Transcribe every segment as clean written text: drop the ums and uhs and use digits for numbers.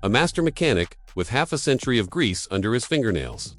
a master mechanic with half a century of grease under his fingernails,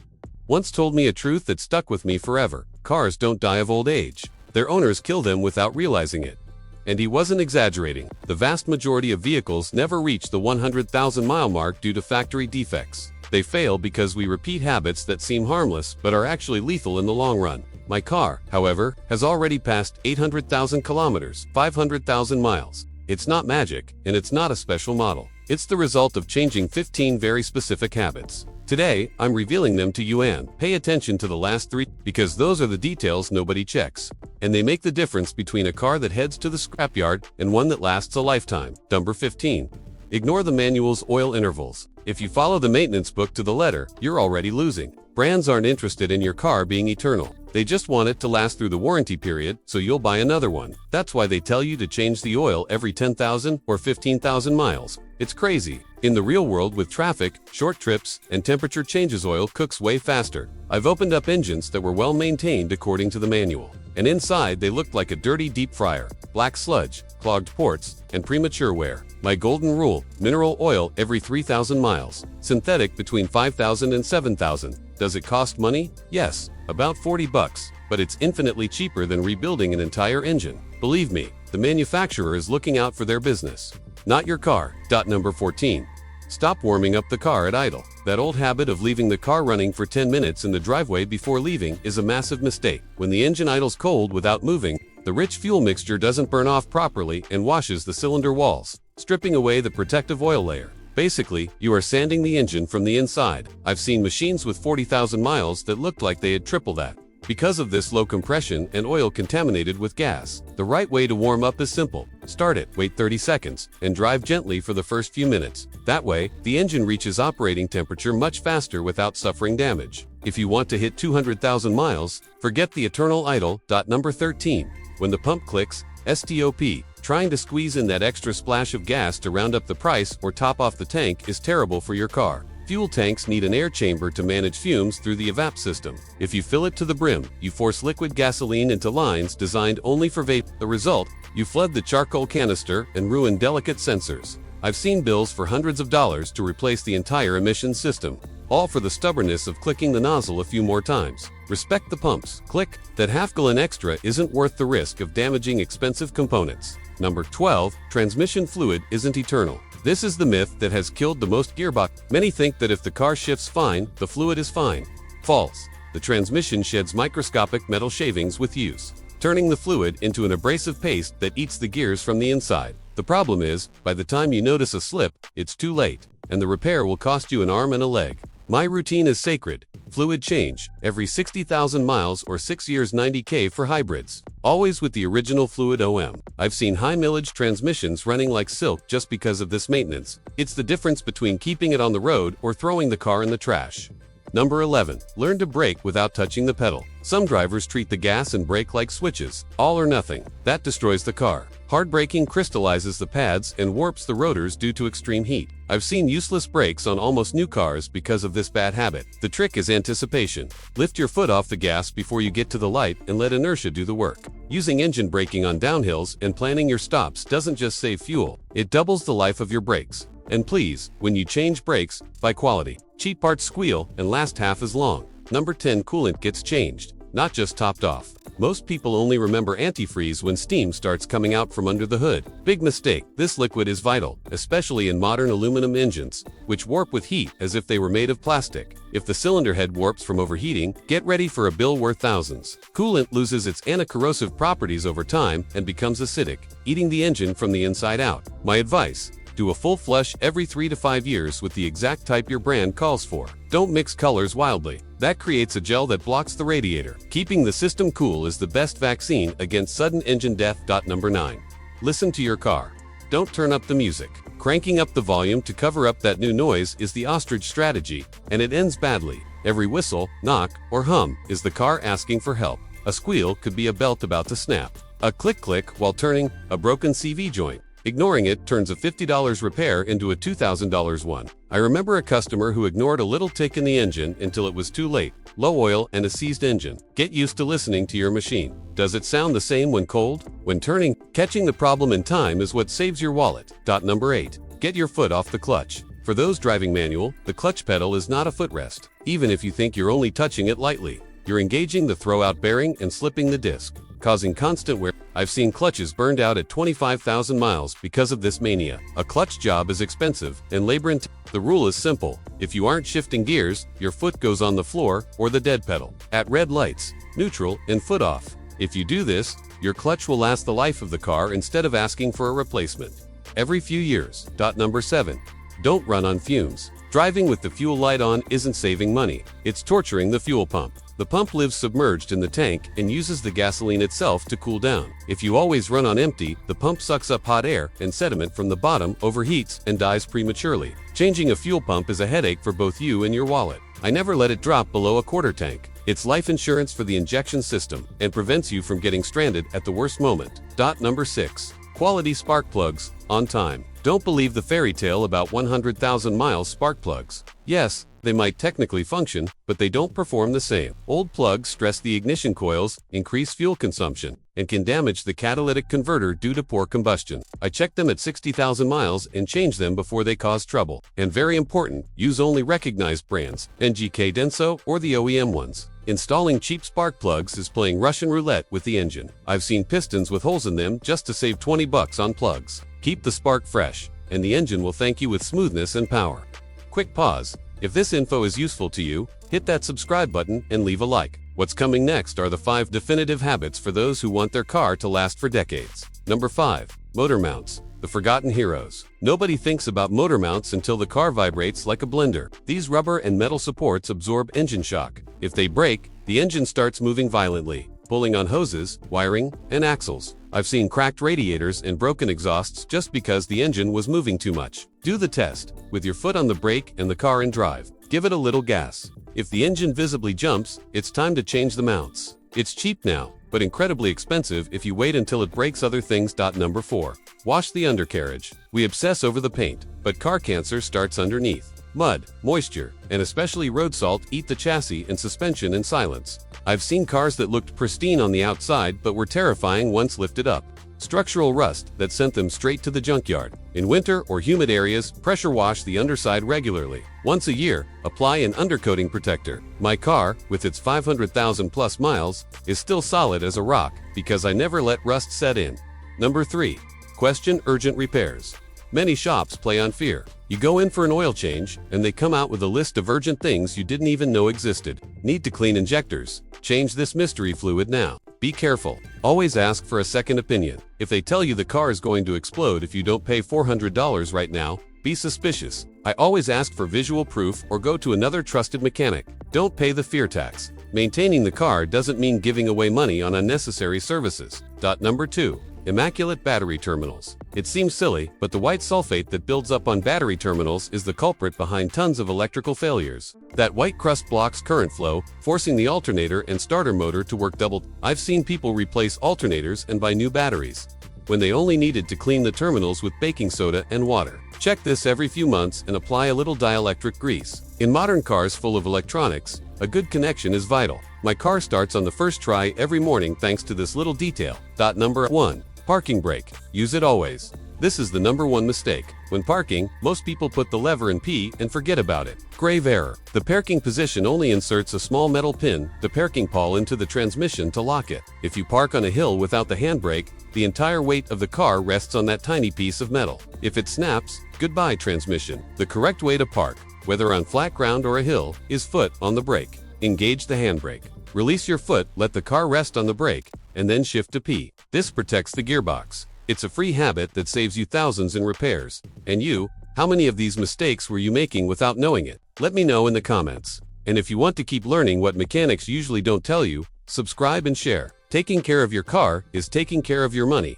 once told me a truth that stuck with me forever. Cars don't die of old age. Their owners kill them without realizing it. And he wasn't exaggerating. The vast majority of vehicles never reach the 100,000-mile mark due to factory defects. They fail because we repeat habits that seem harmless but are actually lethal in the long run. My car, however, has already passed 800,000 kilometers, 500,000 miles. It's not magic, and it's not a special model. It's the result of changing 15 very specific habits. Today, I'm revealing them to you, and pay attention to the last 3, because those are the details nobody checks. And they make the difference between a car that heads to the scrapyard and one that lasts a lifetime. Number 15. Ignore the manual's oil intervals. If you follow the maintenance book to the letter, you're already losing. Brands aren't interested in your car being eternal. They just want it to last through the warranty period, so you'll buy another one. That's why they tell you to change the oil every 10,000 or 15,000 miles. It's crazy. In the real world, with traffic, short trips, and temperature changes, oil cooks way faster. I've opened up engines that were well maintained according to the manual, and inside they looked like a dirty deep fryer, black sludge, clogged ports, and premature wear. My golden rule: mineral oil every 3,000 miles, synthetic between 5,000 and 7,000. Does it cost money? Yes, about $40, but it's infinitely cheaper than rebuilding an entire engine. Believe me, the manufacturer is looking out for their business, not your car. Number 14. Stop warming up the car at idle. That old habit of leaving the car running for 10 minutes in the driveway before leaving is a massive mistake. When the engine idles cold without moving, the rich fuel mixture doesn't burn off properly and washes the cylinder walls, stripping away the protective oil layer. Basically, you are sanding the engine from the inside. I've seen machines with 40,000 miles that looked like they had triple that, because of this low compression and oil contaminated with gas. The right way to warm up is simple. Start it, wait 30 seconds, and drive gently for the first few minutes. That way, the engine reaches operating temperature much faster without suffering damage. If you want to hit 200,000 miles, forget the eternal idle. Number 13. When the pump clicks, stop. Trying to squeeze in that extra splash of gas to round up the price or top off the tank is terrible for your car. Fuel tanks need an air chamber to manage fumes through the evap system. If you fill it to the brim, you force liquid gasoline into lines designed only for vape. The result, you flood the charcoal canister and ruin delicate sensors. I've seen bills for hundreds of dollars to replace the entire emission system, all for the stubbornness of clicking the nozzle a few more times. Respect the pumps. Click. That half-gallon extra isn't worth the risk of damaging expensive components. Number 12. Transmission fluid isn't eternal. This is the myth that has killed the most gearbox. Many think that if the car shifts fine, the fluid is fine. False. The transmission sheds microscopic metal shavings with use, turning the fluid into an abrasive paste that eats the gears from the inside. The problem is, by the time you notice a slip, it's too late, and the repair will cost you an arm and a leg. My routine is sacred. Fluid change every 60,000 miles or 6 years, 90K for hybrids. Always with the original fluid OM. I've seen high mileage transmissions running like silk just because of this maintenance. It's the difference between keeping it on the road or throwing the car in the trash. Number 11. Learn to brake without touching the pedal. Some drivers treat the gas and brake like switches, all or nothing. That destroys the car. Hard braking crystallizes the pads and warps the rotors due to extreme heat. I've seen useless brakes on almost new cars because of this bad habit. The trick is anticipation. Lift your foot off the gas before you get to the light and let inertia do the work. Using engine braking on downhills and planning your stops doesn't just save fuel, it doubles the life of your brakes. And please, when you change brakes, buy quality. Cheap parts squeal and last half as long. Number 10. Coolant gets changed, not just topped off. Most people only remember antifreeze when steam starts coming out from under the hood. Big mistake. This liquid is vital, especially in modern aluminum engines, which warp with heat as if they were made of plastic. If the cylinder head warps from overheating, get ready for a bill worth thousands. Coolant loses its anti-corrosive properties over time and becomes acidic, eating the engine from the inside out. My advice: do a full flush every 3 to 5 years with the exact type your brand calls for. Don't mix colors wildly. That creates a gel that blocks the radiator. Keeping the system cool is the best vaccine against sudden engine death. Number 9. Listen to your car. Don't turn up the music. Cranking up the volume to cover up that new noise is the ostrich strategy, and it ends badly. Every whistle, knock, or hum is the car asking for help. A squeal could be a belt about to snap. A click-click while turning, a broken CV joint. Ignoring it turns a $50 repair into a $2,000 one. I remember a customer who ignored a little tick in the engine until it was too late. Low oil and a seized engine. Get used to listening to your machine. Does it sound the same when cold? When turning? Catching the problem in time is what saves your wallet. Number 8. Get your foot off the clutch. For those driving manual, the clutch pedal is not a footrest. Even if you think you're only touching it lightly, you're engaging the throwout bearing and slipping the disc, causing constant wear. I've seen clutches burned out at 25,000 miles because of this mania. A clutch job is expensive and labor-intensive. The rule is simple. If you aren't shifting gears, your foot goes on the floor or the dead pedal. At red lights, neutral, and foot off. If you do this, your clutch will last the life of the car instead of asking for a replacement every few years. Number 7. Don't run on fumes. Driving with the fuel light on isn't saving money. It's torturing the fuel pump. The pump lives submerged in the tank and uses the gasoline itself to cool down. If you always run on empty, the pump sucks up hot air and sediment from the bottom, overheats, and dies prematurely. Changing a fuel pump is a headache for both you and your wallet. I never let it drop below a quarter tank. It's life insurance for the injection system and prevents you from getting stranded at the worst moment. Number 6. Quality spark plugs, on time. Don't believe the fairy tale about 100,000 miles spark plugs. Yes, they might technically function, but they don't perform the same. Old plugs stress the ignition coils, increase fuel consumption, and can damage the catalytic converter due to poor combustion. I check them at 60,000 miles and change them before they cause trouble. And very important, use only recognized brands, NGK Denso or the OEM ones. Installing cheap spark plugs is playing Russian roulette with the engine. I've seen pistons with holes in them just to save 20 bucks on plugs. Keep the spark fresh, and the engine will thank you with smoothness and power. Quick pause. If this info is useful to you, hit that subscribe button and leave a like. What's coming next are the 5 definitive habits for those who want their car to last for decades. Number 5. Motor mounts. The forgotten heroes. Nobody thinks about motor mounts until the car vibrates like a blender. These rubber and metal supports absorb engine shock. If they break, the engine starts moving violently, pulling on hoses, wiring, and axles. I've seen cracked radiators and broken exhausts just because the engine was moving too much. Do the test, with your foot on the brake and the car in drive. Give it a little gas. If the engine visibly jumps, it's time to change the mounts. It's cheap now, but incredibly expensive if you wait until it breaks other things. Number 4. Wash the undercarriage. We obsess over the paint, but car cancer starts underneath. Mud, moisture, and especially road salt eat the chassis and suspension in silence. I've seen cars that looked pristine on the outside but were terrifying once lifted up. Structural rust that sent them straight to the junkyard. In winter or humid areas, pressure wash the underside regularly. Once a year, apply an undercoating protector. My car, with its 500,000 plus miles, is still solid as a rock because I never let rust set in. Number 3. Question urgent repairs. Many shops play on fear. You go in for an oil change, and they come out with a list of urgent things you didn't even know existed. Need to clean injectors. Change this mystery fluid now. Be careful. Always ask for a second opinion. If they tell you the car is going to explode if you don't pay $400 right now, be suspicious. I always ask for visual proof or go to another trusted mechanic. Don't pay the fear tax. Maintaining the car doesn't mean giving away money on unnecessary services. Number 2. Immaculate battery terminals. It seems silly, but the white sulfate that builds up on battery terminals is the culprit behind tons of electrical failures. That white crust blocks current flow, forcing the alternator and starter motor to work double. I've seen people replace alternators and buy new batteries when they only needed to clean the terminals with baking soda and water. Check this every few months and apply a little dielectric grease. In modern cars full of electronics, a good connection is vital. My car starts on the first try every morning thanks to this little detail. Number 1. Parking brake. Use it always. This is the number 1 mistake. When parking, most people put the lever in P and forget about it. Grave error. The parking position only inserts a small metal pin, the parking pawl, into the transmission to lock it. If you park on a hill without the handbrake, the entire weight of the car rests on that tiny piece of metal. If it snaps, goodbye transmission. The correct way to park, whether on flat ground or a hill, is foot on the brake. Engage the handbrake. Release your foot, let the car rest on the brake, and then shift to P. This protects the gearbox. It's a free habit that saves you thousands in repairs. And you, how many of these mistakes were you making without knowing it? Let me know in the comments. And if you want to keep learning what mechanics usually don't tell you, subscribe and share. Taking care of your car is taking care of your money.